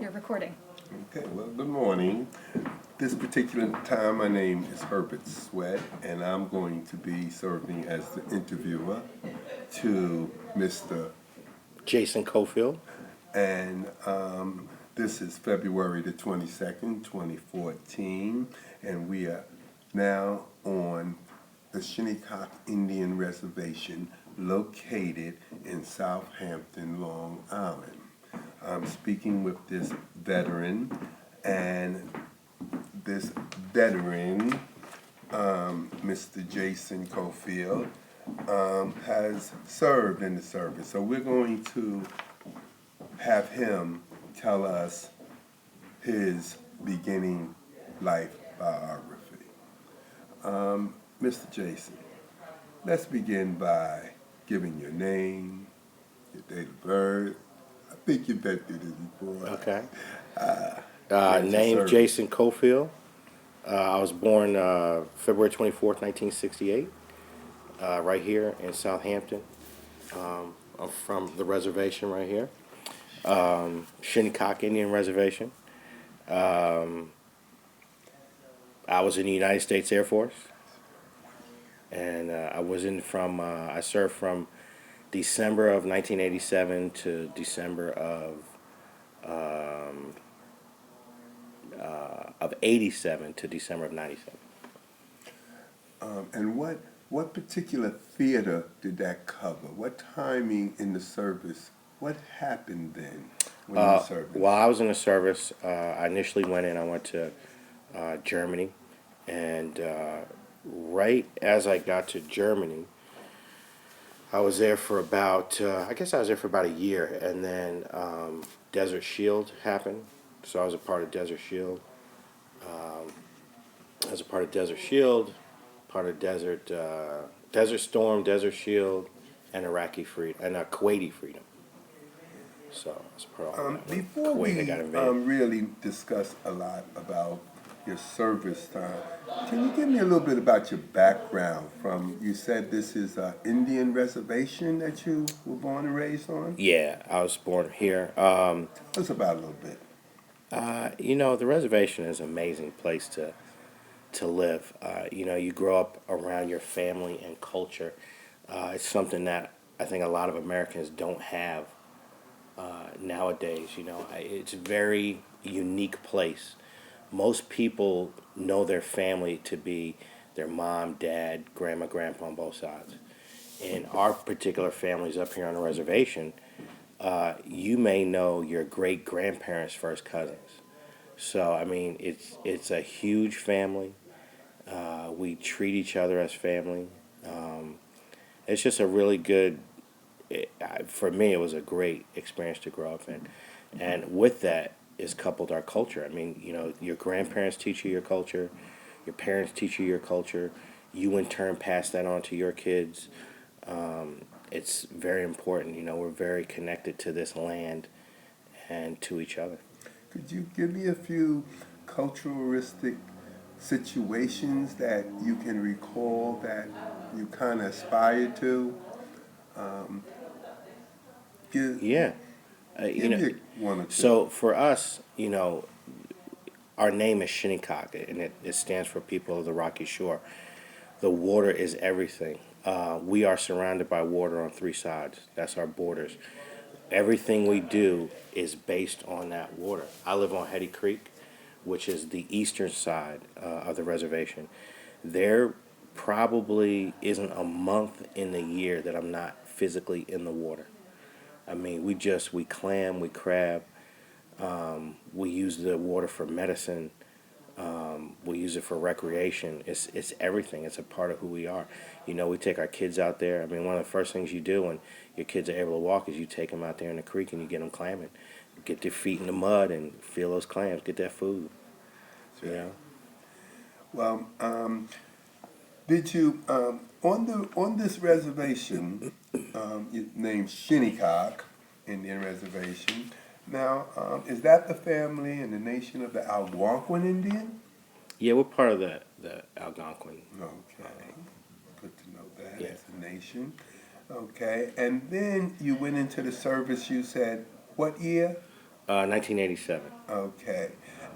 You're recording. Okay, well, good morning. This particular time, my name is Herbert Sweat, and I'm going to be serving as the interviewer to Mr. Jason Cofield. And this is February the 22nd, 2014, and we are now on the Shinnecock Indian Reservation located in Southampton, Long Island. I'm speaking with this veteran, and this veteran, Mr. Jason Cofield, has served in the service. So we're going to have him tell us his beginning life biography. Mr. Jason, let's begin by giving your name, your date of birth. I think you've been through this before. Okay. Where'd you Name serve? Jason Cofield. I was born February 24th, 1968, right here in Southampton. I'm from the reservation right here, Shinnecock Indian Reservation. I was in the United States Air Force, and I served from December of 1987 to December of 87 to December of 97. And what particular theater did that cover? What timing in the service? What happened then when you served? While I was in the service, I initially went to Germany, and right as I got to Germany, I was there for about, I guess I was there for about a year, and then Desert Shield happened, so I was a part of Desert Shield. As a part of Desert Shield, part of Desert Storm, Desert Shield, and Iraqi Freedom, and Kuwaiti Freedom. So as part of all that. Before Kuwait, we I got invaded. really discuss a lot about your service time, can you give me a little bit about your background? You said this is an Indian reservation that you were born and raised on? Yeah, I was born here. Tell us about a little bit. The reservation is an amazing place to live. You grow up around your family and culture. It's something that I think a lot of Americans don't have nowadays. It's a very unique place. Most people know their family to be their mom, dad, grandma, grandpa on both sides. In our particular families up here on the reservation, you may know your great grandparents' first cousins. So I mean, it's a huge family. We treat each other as family. It's just a really good. For me, it was a great experience to grow up in, and with that is coupled our culture. I mean, your grandparents teach you your culture, your parents teach you your culture. You in turn pass that on to your kids. It's very important. We're very connected to this land and to each other. Could you give me a few culturalistic situations that you can recall that you kind of aspired to? Yeah. Give me one or two. So for us, our name is Shinnecock, and it stands for People of the Rocky Shore. The water is everything. We are surrounded by water on three sides. That's our borders. Everything we do is based on that water. I live on Hetty Creek, which is the eastern side of the reservation. There probably isn't a month in the year that I'm not physically in the water. I mean, we clam, we crab, we use the water for medicine, we use it for recreation. It's everything. It's a part of who we are. We take our kids out there. I mean, one of the first things you do when your kids are able to walk is you take them out there in the creek and you get them clamming. Get their feet in the mud and feel those clams, get that food. Well, did you on this reservation named Shinnecock Indian Reservation? Now, is that the family and the nation of the Algonquin Indian? Yeah, we're part of the Algonquin. Okay, good to know that. Yeah. As a nation. Okay, and then you went into the service. You said what year? 1987. Okay.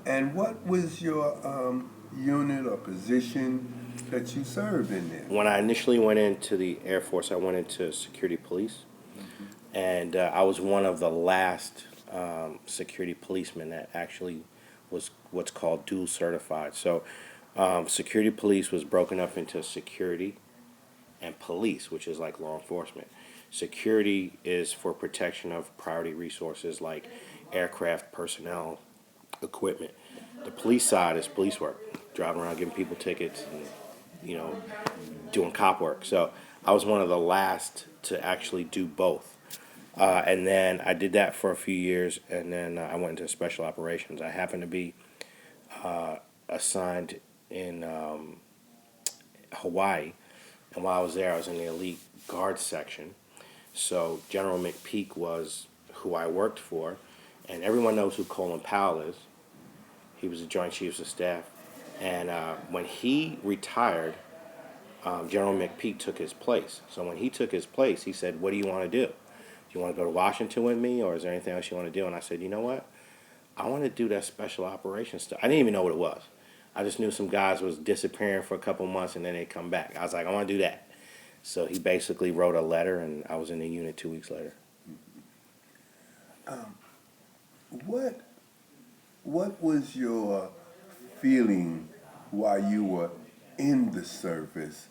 And what was your unit or position that you served in there? When I initially went into the Air Force, I went into security police, and I was one of the last security policemen that actually was what's called dual certified. So, security police was broken up into security and police, which is like law enforcement. Security is for protection of priority resources like aircraft, personnel, equipment. The police side is police work, driving around giving people tickets and you know doing cop work. So I was one of the last to actually do both. And then I did that for a few years, and then I went into special operations. I happened to be assigned in Hawaii, and while I was there, I was in the elite guard section. So General McPeak was who I worked for, and everyone knows who Colin Powell is. He was the Joint Chiefs of Staff, and when he retired, General McPeak took his place. So when he took his place, he said, "What do you want to do? Do you want to go to Washington with me, or is there anything else you want to do?" And I said, "You know what? I want to do that special operations stuff." I didn't even know what it was. I just knew some guys was disappearing for a couple months and then they'd come back. I was like, "I want to do that." So he basically wrote a letter, and I was in the unit 2 weeks later. What what was your feeling while you were in the service,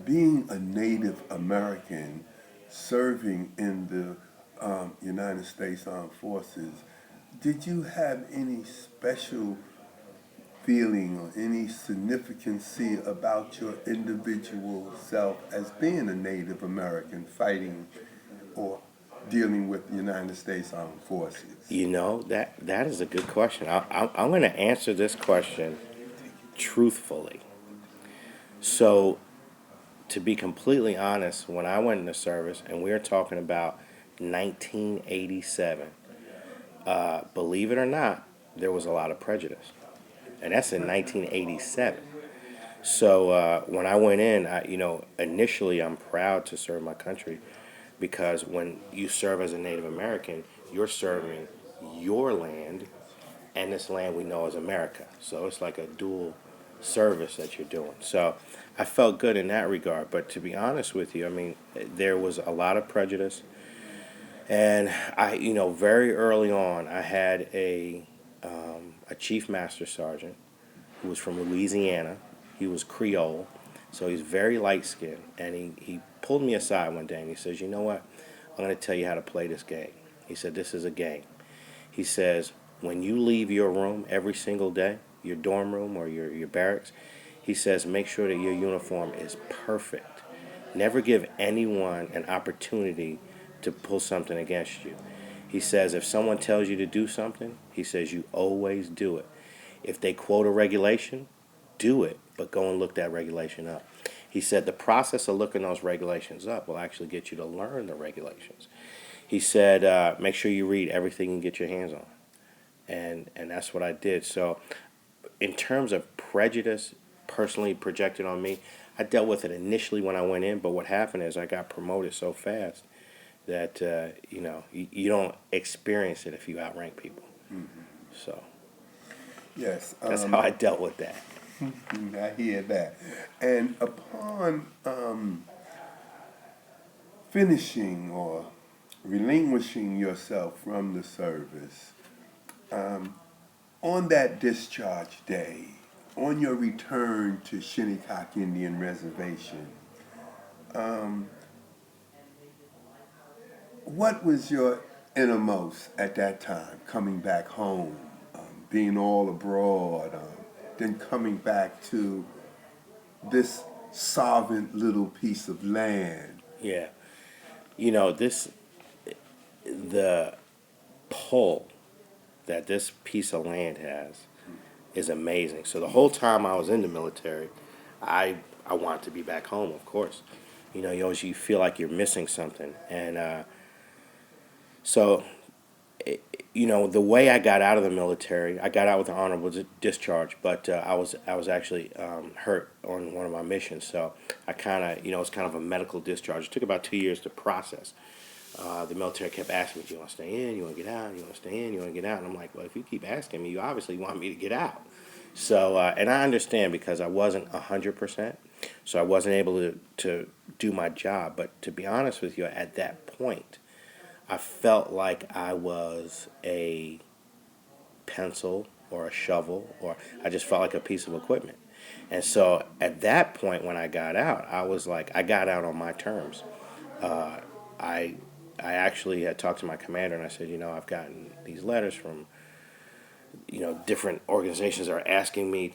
being a Native American serving in the United States Armed Forces? Did you have any special feeling or any significancy about your individual self as being a Native American fighting or dealing with the United States Armed Forces? You know, that is a good question. I'm going to answer this question truthfully. So, to be completely honest, when I went into service, and we're talking about 1987, believe it or not, there was a lot of prejudice. And that's in 1987. So when I went in, initially I'm proud to serve my country because when you serve as a Native American, you're serving your land and this land we know as America. So it's like a dual service that you're doing. So I felt good in that regard. But to be honest with you, I mean, there was a lot of prejudice. And very early on, I had a chief master sergeant who was from Louisiana. He was Creole, so he's very light skinned. And he pulled me aside one day and he says, "You know what? I'm going to tell you how to play this game." He said, "This is a game." He says, "When you leave your room every single day, your dorm room or your barracks," he says, "make sure that your uniform is perfect. Never give anyone an opportunity to pull something against you." He says, "If someone tells you to do something," he says, "you always do it. If they quote a regulation, do it, but go and look that regulation up." He said, "The process of looking those regulations up will actually get you to learn the regulations." He said, "Make sure you read everything you get your hands on." And that's what I did. So in terms of prejudice personally projected on me, I dealt with it initially when I went in, but what happened is I got promoted so fast that you don't experience it if you outrank people. So Yes, that's how I dealt with that. I hear that. And upon finishing or relinquishing yourself from the service, on that discharge day, on your return to Shinnecock Indian Reservation, what was your innermost at that time, coming back home, being all abroad, then coming back to this sovereign little piece of land? Yeah. The pull that this piece of land has is amazing. So the whole time I was in the military, I wanted to be back home, of course. You feel like you're missing something. And so, the way I got out of the military, I got out with an honorable discharge, but I was actually hurt on one of my missions. So I kind of, it's kind of a medical discharge. It took about 2 years to process. the military kept asking me, "Do you want to stay in? You want to get out? You want to stay in? You want to get out?" And I'm like, "Well, if you keep asking me, you obviously want me to get out." So, and I understand because I wasn't 100%, so I wasn't able to do my job. But to be honest with you, at that point, I felt like I was a pencil or a shovel, or I just felt like a piece of equipment. And so at that point, when I got out, I was like, I got out on my terms. Uh, I I actually had talked to my commander and I said, I've gotten these letters from, different organizations are asking me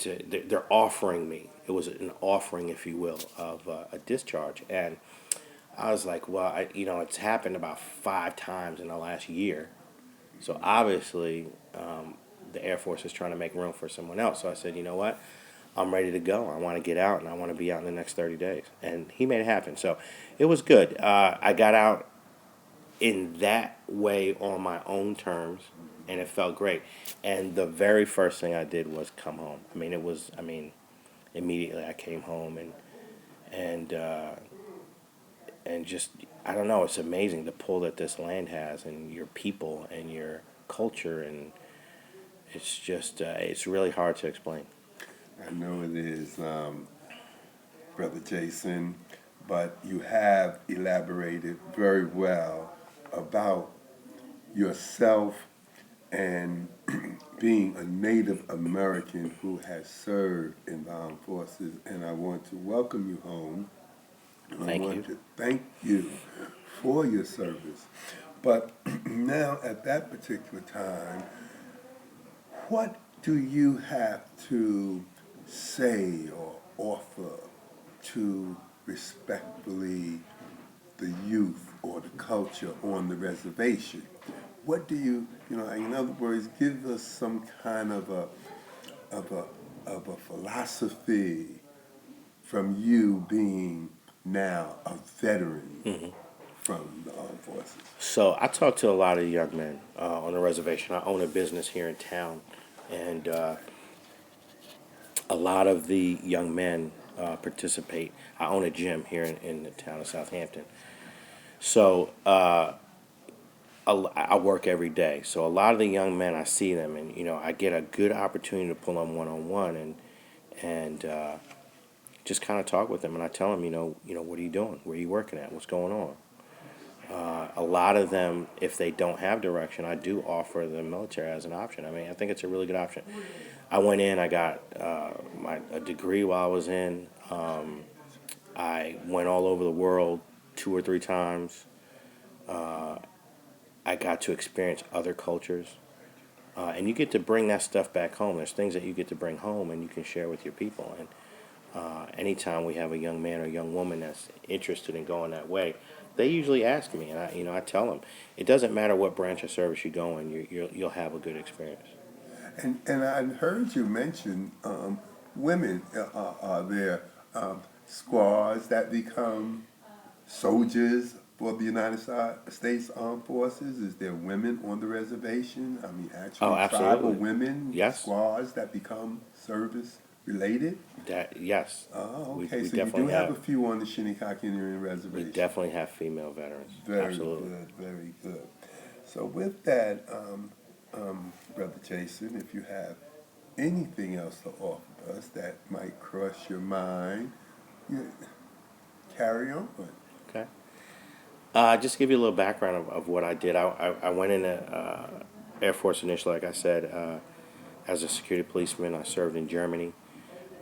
they're offering me. It was an offering, if you will, of a discharge. And I was like, well, it's happened about 5 times in the last year. So obviously, the Air Force is trying to make room for someone else. So I said, you know what? I'm ready to go. I want to get out, and I want to be out in the next 30 days. And he made it happen. So it was good. I got out in that way on my own terms, and it felt great. And the very first thing I did was come home. Immediately I came home and uh, and just I don't know. It's amazing the pull that this land has, and your people and your culture, and it's just it's really hard to explain. I know it is, Brother Jason, but you have elaborated very well about yourself and being a Native American who has served in the armed forces, and I want to welcome you home. And I Thank want you. to thank you for your service. But now, at that particular time, what do you have to say or offer to respectfully the youth or the culture on the reservation? What do in other words, give us some kind of a, of a philosophy from you being now a veteran from the armed forces? So I talk to a lot of young men on the reservation. I own a business here in town, and a lot of the young men participate. I own a gym here in the town of Southampton. So I work every day. So a lot of the young men, I see them, and I get a good opportunity to pull them one on one, and just kind of talk with them. And I tell them, what are you doing? Where are you working at? What's going on? A lot of them, if they don't have direction, I do offer the military as an option. I think it's a really good option. I went in, I got a degree while I was in. I went all over the world 2 or 3 times. I got to experience other cultures. And you get to bring that stuff back home. There's things that you get to bring home and you can share with your people. And anytime we have a young man or a young woman that's interested in going that way, they usually ask me, and I tell them, it doesn't matter what branch of service you go in, you'll have a good experience. And I heard you mention women. Are there squads that become soldiers for the United States Armed Forces? Is there women on the reservation? Oh, Actually, tribal absolutely. women, Yes. squads that become service related? Yes. Oh, We, okay. we So you do definitely have a have. few on the Shinnecock Indian We Reservation. definitely have female veterans. Very Absolutely. good, very good. So with that, Brother Jason, if you have anything else to offer us that might cross your mind, you carry on. Okay. Just to give you a little background of what I did. I went in the Air Force initially, like I said, as a security policeman. I served in Germany.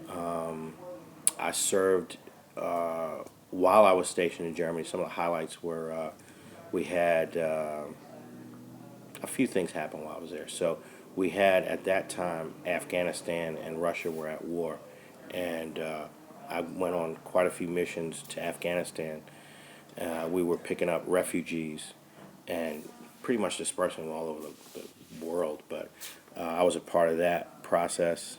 I served while I was stationed in Germany. Some of the highlights were we had a few things happen while I was there. So we had at that time Afghanistan and Russia were at war, and I went on quite a few missions to Afghanistan. We were picking up refugees and pretty much dispersing them all over the world. But I was a part of that process.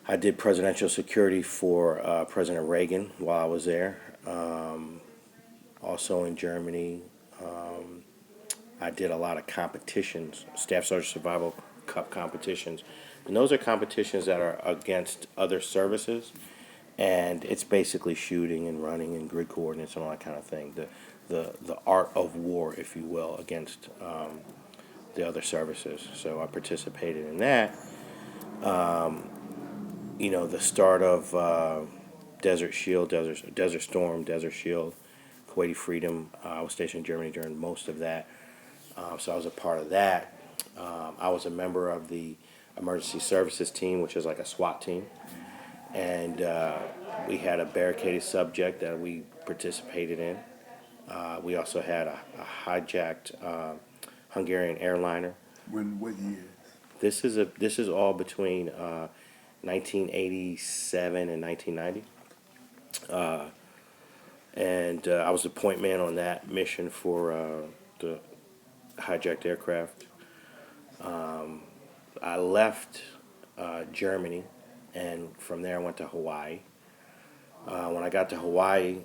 I did presidential security for President Reagan while I was there. Also in Germany. I did a lot of competitions, Staff Sergeant Survival Cup competitions. And those are competitions that are against other services. And it's basically shooting and running and grid coordinates and all that kind of thing. the art of war, if you will, against the other services. So I participated in that. The start of Desert Shield, Desert Storm, Desert Shield, Kuwaiti Freedom. I was stationed in Germany during most of that, so I was a part of that. I was a member of the Emergency Services Team, which is like a SWAT team, and we had a barricaded subject that we participated in. We also had a hijacked Hungarian airliner. What years? This is all between 1987 and 1990. And I was the point man on that mission for the hijacked aircraft. I left Germany, and from there I went to Hawaii. When I got to Hawaii,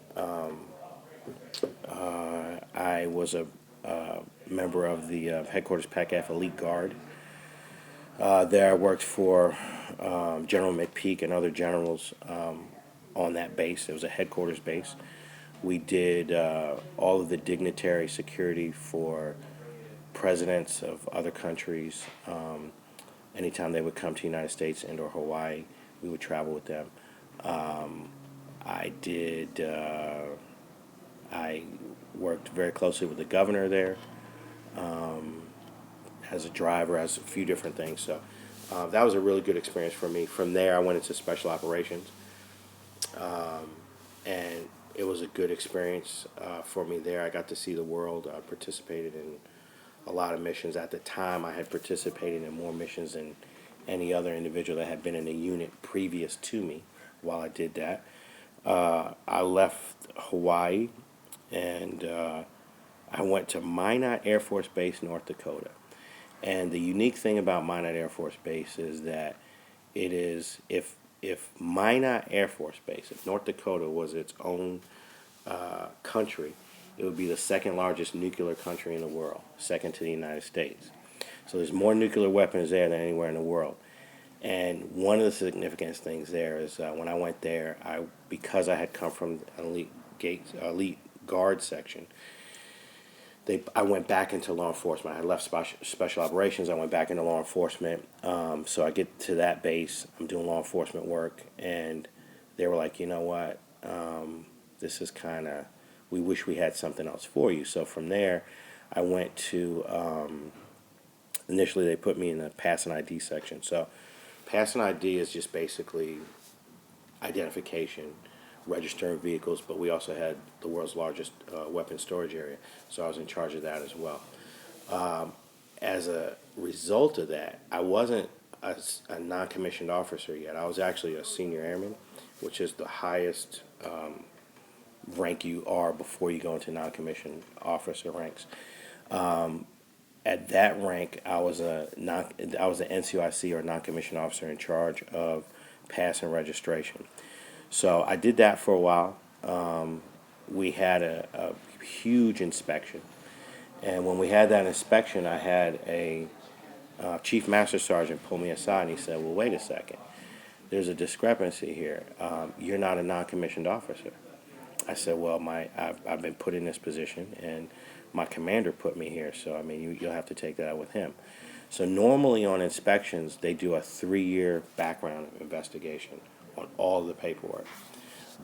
I was a member of the headquarters PACAF Elite Guard. There I worked for General McPeak and other generals on that base. It was a headquarters base. We did all of the dignitary security for presidents of other countries. Anytime they would come to the United States and or Hawaii, we would travel with them. I did. I worked very closely with the governor there as a driver, as a few different things. So that was a really good experience for me. From there, I went into special operations, and it was a good experience for me there. I got to see the world. I participated in a lot of missions. At the time, I had participated in more missions than any other individual that had been in the unit previous to me while I did that. I left Hawaii, and I went to Minot Air Force Base, North Dakota. And the unique thing about Minot Air Force Base is that it is, if Minot Air Force Base, if North Dakota was its own country, it would be the second largest nuclear country in the world, second to the United States. So there's more nuclear weapons there than anywhere in the world. And one of the significant things there is when I went there, because I had come from an elite guard section, I went back into law enforcement. I left special operations. I went back into law enforcement. So I get to that base. I'm doing law enforcement work, and they were like, you know what? This is kind of, we wish we had something else for you. So from there, I went to, initially they put me in the pass and ID section. So pass and ID is just basically identification, registering vehicles, but we also had the world's largest weapons storage area, so I was in charge of that as well. As a result of that, I wasn't a non-commissioned officer yet. I was actually a senior airman, which is the highest rank you are before you go into non-commissioned officer ranks. At that rank, I was an NCOIC, or non-commissioned officer, in charge of pass and registration. So I did that for a while. We had a huge inspection, and when we had that inspection, I had a chief master sergeant pull me aside, and he said, "Well, wait a second. There's a discrepancy here. You're not a non-commissioned officer." I said, "Well, I've been put in this position, and my commander put me here. So I mean, you'll have to take that out with him." So normally on inspections, they do a 3-year background investigation on all the paperwork.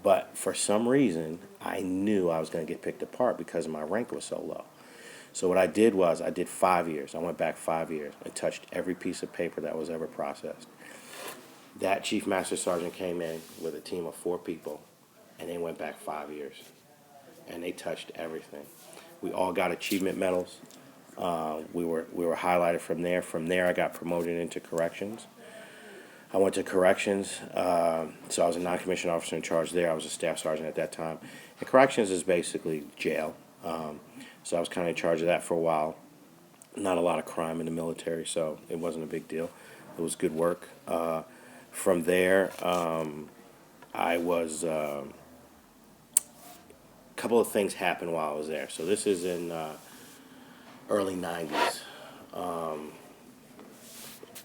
But for some reason, I knew I was going to get picked apart because my rank was so low. So what I did was I did 5 years. I went back 5 years and touched every piece of paper that was ever processed. That chief master sergeant came in with a team of 4 people, and they went back 5 years, and they touched everything. We all got achievement medals. We were highlighted from there. From there, I got promoted into corrections. I went to corrections, so I was a non-commissioned officer in charge there. I was a staff sergeant at that time. And corrections is basically jail. So I was kind of in charge of that for a while. Not a lot of crime in the military, so it wasn't a big deal. It was good work. From there, I was... a couple of things happened while I was there. So this is in early 90s.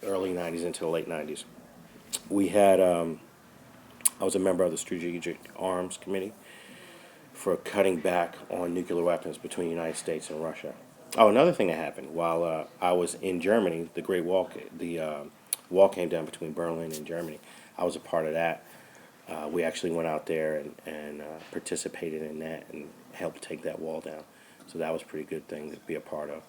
Early 90s into the late 90s. We had... I was a member of the Strategic Arms Committee for cutting back on nuclear weapons between the United States and Russia. Oh, another thing that happened while I was in Germany, the Great Wall, wall came down between Berlin and Germany. I was a part of that. We actually went out there and participated in that and helped take that wall down. So that was a pretty good thing to be a part of.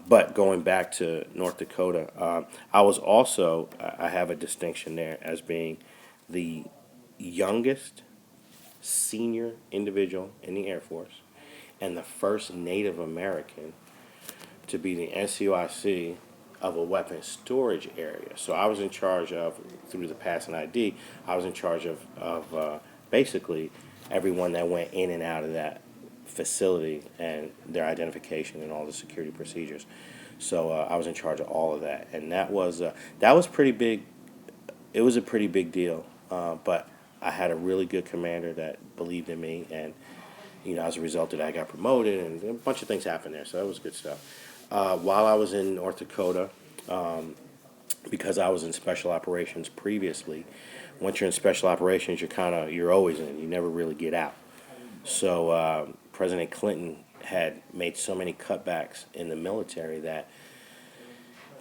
But going back to North Dakota, I was also, I have a distinction there as being the youngest senior individual in the Air Force and the first Native American to be the NCOIC of a weapons storage area. So I was in charge of, through the passing ID, I was in charge of basically everyone that went in and out of that facility and their identification and all the security procedures. So I was in charge of all of that, and that was pretty big. It was a pretty big deal, but I had a really good commander that believed in me, and as a result of that, I got promoted, and a bunch of things happened there. So that was good stuff. While I was in North Dakota, because I was in special operations previously, once you're in special operations, you're always in. You never really get out. So President Clinton had made so many cutbacks in the military that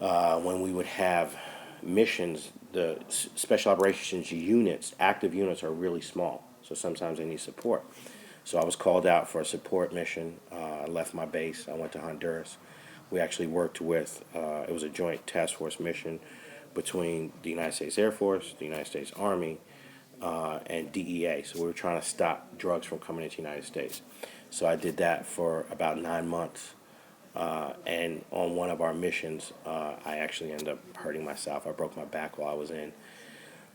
when we would have missions, the special operations units, active units, are really small. So sometimes they need support. So I was called out for a support mission. I left my base. I went to Honduras. We actually worked with, it was a joint task force mission between the United States Air Force, the United States Army, and DEA. So we were trying to stop drugs from coming into the United States. So I did that for about 9 months. And on one of our missions, I actually ended up hurting myself. I broke my back while I was in.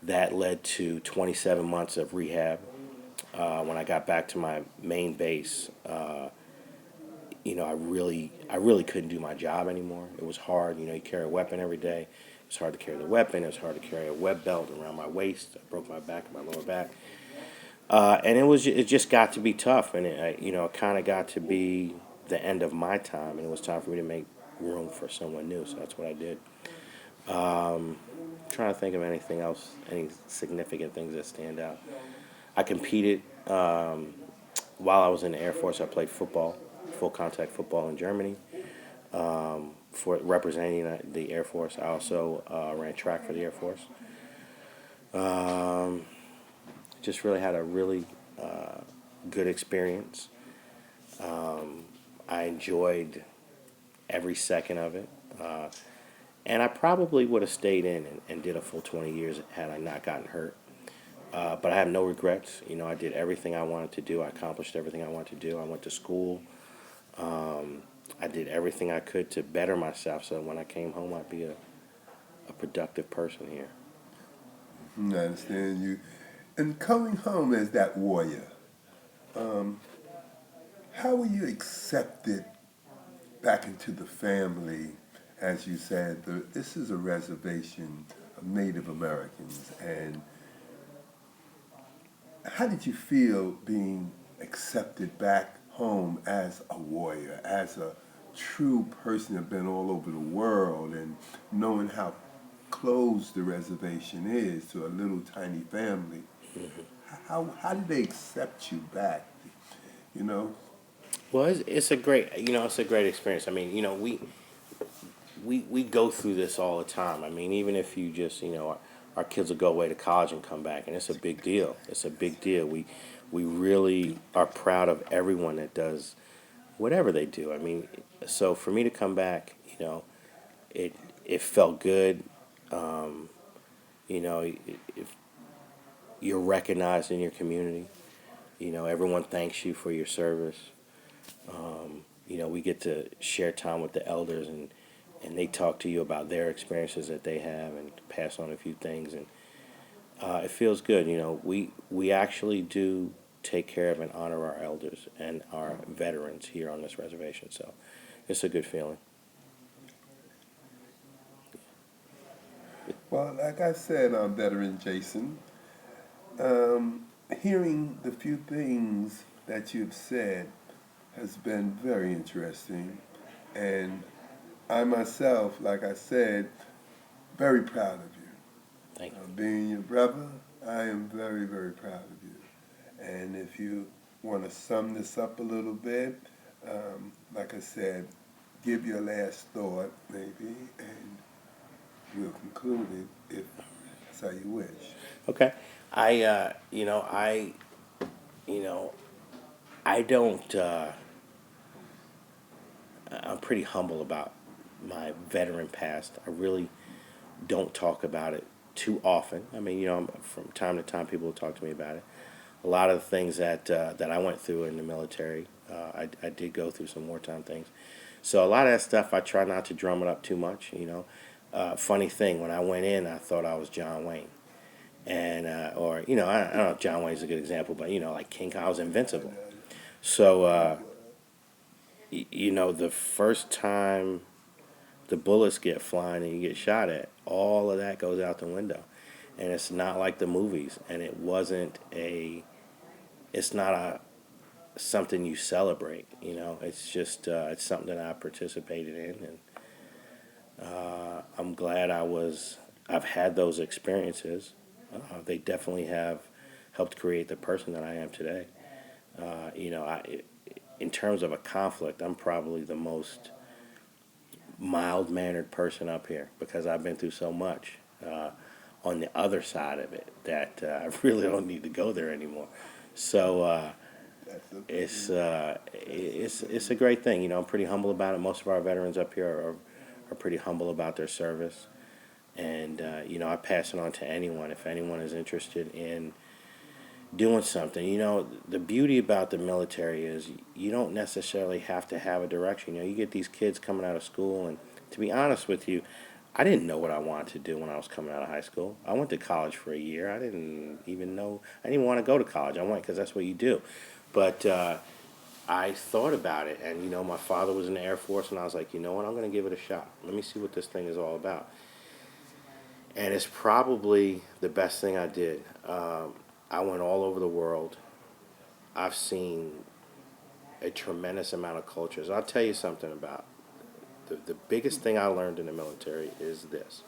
That led to 27 months of rehab. When I got back to my main base, I really couldn't do my job anymore. It was hard. You carry a weapon every day. It's hard to carry the weapon. It was hard to carry a web belt around my waist. I broke my back, my lower back, and it just got to be tough. And it kind of got to be the end of my time, and it was time for me to make room for someone new. So that's what I did. Trying to think of anything else, any significant things that stand out. I competed while I was in the Air Force. I played football, full contact football in Germany, for representing the Air Force. I also ran track for the Air Force. Just really had a really good experience. I enjoyed every second of it. And I probably would have stayed in and did a full 20 years had I not gotten hurt. But I have no regrets. I did everything I wanted to do. I accomplished everything I wanted to do. I went to school. I did everything I could to better myself so when I came home I'd be a productive person here. I understand you. And coming home as that warrior, how were you accepted back into the family? As you said, this is a reservation of Native Americans, and how did you feel being accepted back home as a warrior, as a true person who'd been all over the world, and knowing how close the reservation is to a little tiny family? How did they accept you back? You know? Well, it's a great experience. I mean, we go through this all the time. I mean, even if you just, our kids will go away to college and come back, and it's a big deal. It's a big deal. We really are proud of everyone that does whatever they do. I mean, so for me to come back, it felt good. If you're recognized in your community, everyone thanks you for your service. We get to share time with the elders, and they talk to you about their experiences that they have and pass on a few things, and it feels good. We actually do take care of and honor our elders and our veterans here on this reservation, so it's a good feeling. Well, like I said, veteran Jason, hearing the few things that you've said has been very interesting, and I myself, like I said, very proud of you. Thank you. Being your brother, I am very, very proud of you. And if you want to sum this up a little bit, like I said, give your last thought, maybe, and we'll conclude it if that's how you wish. Okay. You know, I don't. I'm pretty humble about my veteran past. I really don't talk about it too often. I mean, from time to time, people will talk to me about it. A lot of the things that I went through in the military, I did go through some wartime things. So a lot of that stuff, I try not to drum it up too much. Funny thing, when I went in, I thought I was John Wayne, and or I don't know if John Wayne's a good example, but like King Kong, I was invincible. So the first time the bullets get flying and you get shot at, all of that goes out the window. And it's not like the movies, and it's not something you celebrate. It's just it's something that I participated in, and I'm glad I've had those experiences. They definitely have helped create the person that I am today. In terms of a conflict, I'm probably the most mild-mannered person up here because I've been through so much on the other side of it that I really don't need to go there anymore. So it's a great thing. I'm pretty humble about it. Most of our veterans up here are pretty humble about their service, and I pass it on to anyone if anyone is interested in doing something. The beauty about the military is you don't necessarily have to have a direction. You get these kids coming out of school, and to be honest with you, I didn't know what I wanted to do when I was coming out of high school. I went to college for a year. I didn't even want to go to college. I went because that's what you do. But I thought about it, and my father was in the Air Force, and I was like, you know what, I'm going to give it a shot. Let me see what this thing is all about. And it's probably the best thing I did. I went all over the world. I've seen a tremendous amount of cultures. I'll tell you something about the biggest thing I learned in the military is this.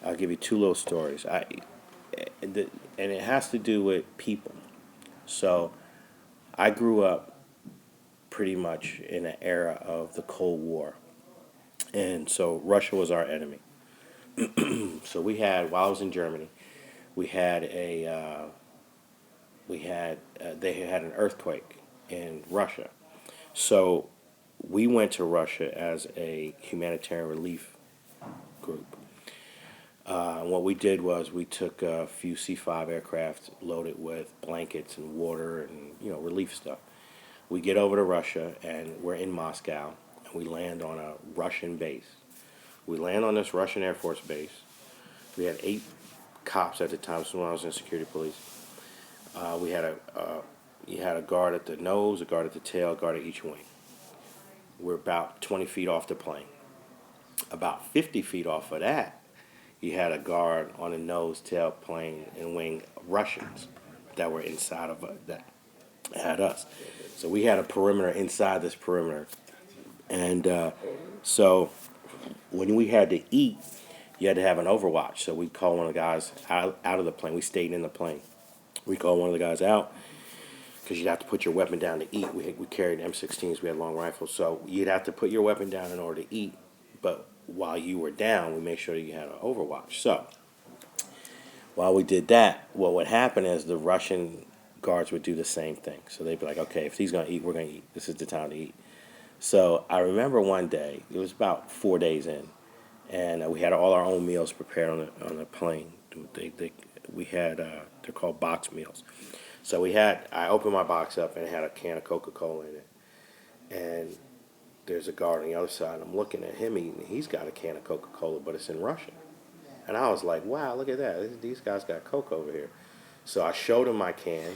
I'll give you two little stories. And it has to do with people. So I grew up pretty much in an era of the Cold War. And so Russia was our enemy. So while I was in Germany, we had they had an earthquake in Russia. So we went to Russia as a humanitarian relief group. What we did was we took a few C-5 aircraft loaded with blankets and water and relief stuff. We get over to Russia and we're in Moscow, and we land on a Russian base. We land on this Russian Air Force base. We had 8 cops at the time, so when I was in security police. You had a guard at the nose, a guard at the tail, a guard at each wing. We're about 20 feet off the plane. About 50 feet off of that, you had a guard on the nose, tail, plane, and wing Russians that were inside of that had us. So we had a perimeter inside this perimeter. And so when we had to eat, you had to have an overwatch. So we'd call one of the guys out of the plane. We stayed in the plane. We called one of the guys out because you'd have to put your weapon down to eat. We carried M16s. We had long rifles. So you'd have to put your weapon down in order to eat. But while you were down, we made sure that you had an overwatch. So while we did that, what would happen is the Russian guards would do the same thing. So they'd be like, okay, if he's going to eat, we're going to eat. This is the time to eat. So I remember one day, it was about 4 days in, and we had all our own meals prepared on the plane. They're called box meals. So I opened my box up and it had a can of Coca-Cola in it. And there's a guard on the other side. I'm looking at him eating. He's got a can of Coca-Cola, but it's in Russian. And I was like, wow, look at that. These guys got Coke over here. So I showed him my can,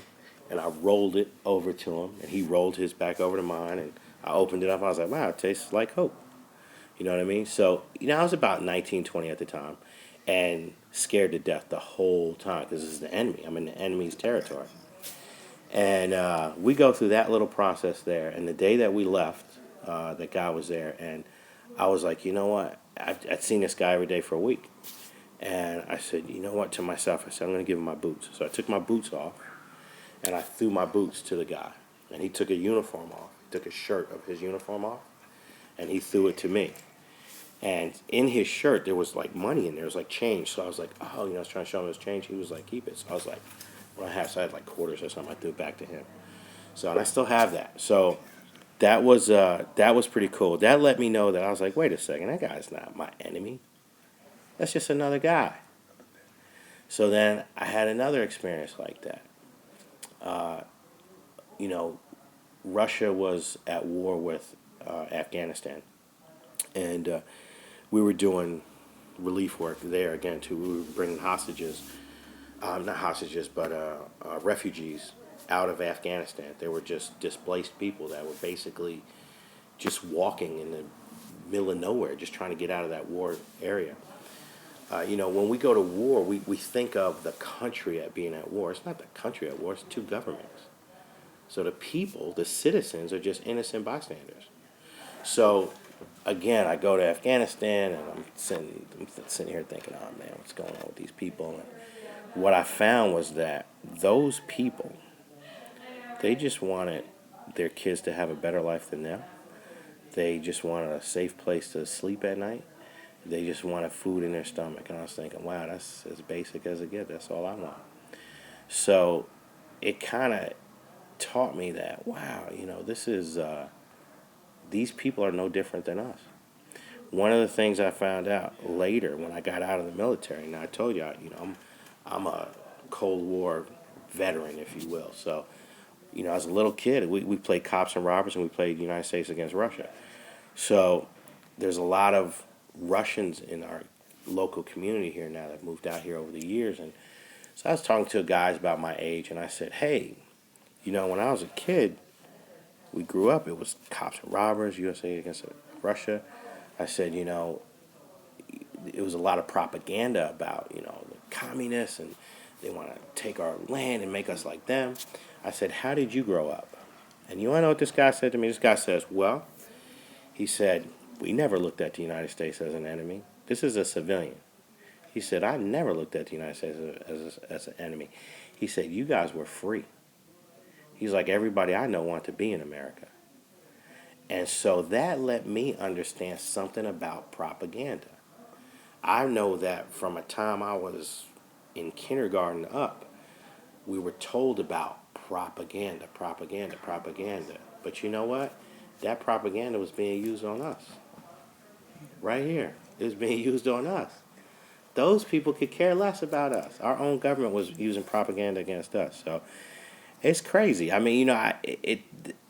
and I rolled it over to him, and he rolled his back over to mine, and I opened it up. I was like, wow, it tastes like Coke. You know what I mean? So, I was about 19, 20 at the time, and scared to death the whole time because this is the enemy. I'm in the enemy's territory. And we go through that little process there. And the day that we left, that guy was there, and I was like, you know what? I'd seen this guy every day for a week. And I said, you know what, to myself, I said, I'm going to give him my boots. So I took my boots off, and I threw my boots to the guy. and he took a uniform off. He took a shirt of his uniform off, and he threw it to me. And in his shirt, there was like money in there. It was like change. So I was like, oh, I was trying to show him his change. He was like, keep it. So I was like, well, I had like quarters or something. I threw it back to him. So, and I still have that. So that was pretty cool. That let me know that I was like, wait a second, that guy's not my enemy. That's just another guy. So then I had another experience like that. Uh, you know, Russia was at war with Afghanistan, and we were doing relief work there again too. We were bringing hostages, not hostages, but refugees out of Afghanistan. They were just displaced people that were basically just walking in the middle of nowhere, just trying to get out of that war area. When we go to war, we think of the country at being at war. It's not the country at war, it's two governments. So the people, the citizens, are just innocent bystanders. So, again, I go to Afghanistan, and I'm sitting here thinking, oh, man, what's going on with these people? And what I found was that those people, they just wanted their kids to have a better life than them. They just wanted a safe place to sleep at night. They just wanted food in their stomach. And I was thinking, wow, that's as basic as it gets. That's all I want. So it kind of taught me that, wow, these people are no different than us. One of the things I found out later when I got out of the military, and I told you, I'm a Cold War veteran, if you will. So, as a little kid, we played cops and robbers, and we played United States against Russia. So there's a lot of Russians in our local community here now that moved out here over the years. And so I was talking to guys about my age, and I said, hey, when I was a kid, we grew up, it was cops and robbers, USA against Russia. I said, it was a lot of propaganda about, the communists, and they want to take our land and make us like them. I said, how did you grow up? And you want to know what this guy said to me? This guy says, well, he said, we never looked at the United States as an enemy. This is a civilian. He said, I never looked at the United States as an enemy. He said, you guys were free. He's like, everybody I know want to be in America. And so that let me understand something about propaganda. I know that from a time I was in kindergarten up, we were told about propaganda. But you know what? That propaganda was being used on us. Right here. It was being used on us. Those people could care less about us. Our own government was using propaganda against us. So it's crazy. I mean,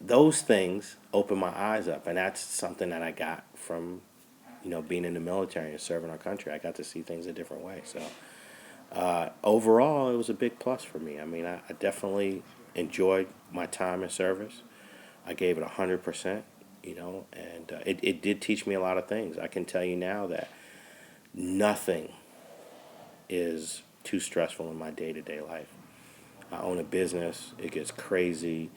those things open my eyes up, and that's something that I got from, being in the military and serving our country. I got to see things a different way. So overall, it was a big plus for me. I mean, I definitely enjoyed my time in service. I gave it 100%, and it did teach me a lot of things. I can tell you now that nothing is too stressful in my day-to-day life. I own a business. It gets crazy.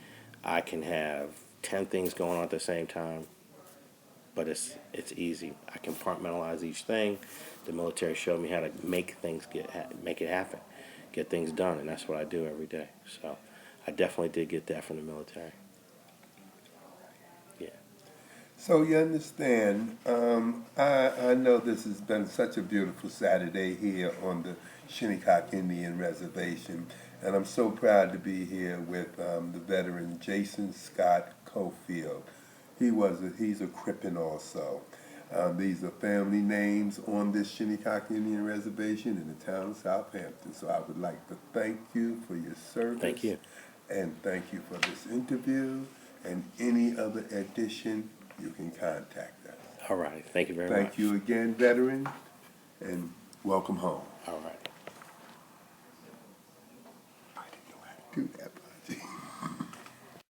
I can have 10 things going on at the same time, but it's easy. I compartmentalize each thing. The military showed me how to make it happen, get things done, and that's what I do every day. So I definitely did get that from the military. Yeah. So you understand, I know this has been such a beautiful Saturday here on the Shinnecock Indian Reservation, and I'm so proud to be here with the veteran Jason Scott Cofield. He's a Crippen also. These are family names on this Shinnecock Indian Reservation in the town of Southampton. So I would like to thank you for your service. Thank you. And thank you for this interview. And any other addition, you can contact us. All right. Thank you very much. Thank you again, veteran, and welcome home. All right.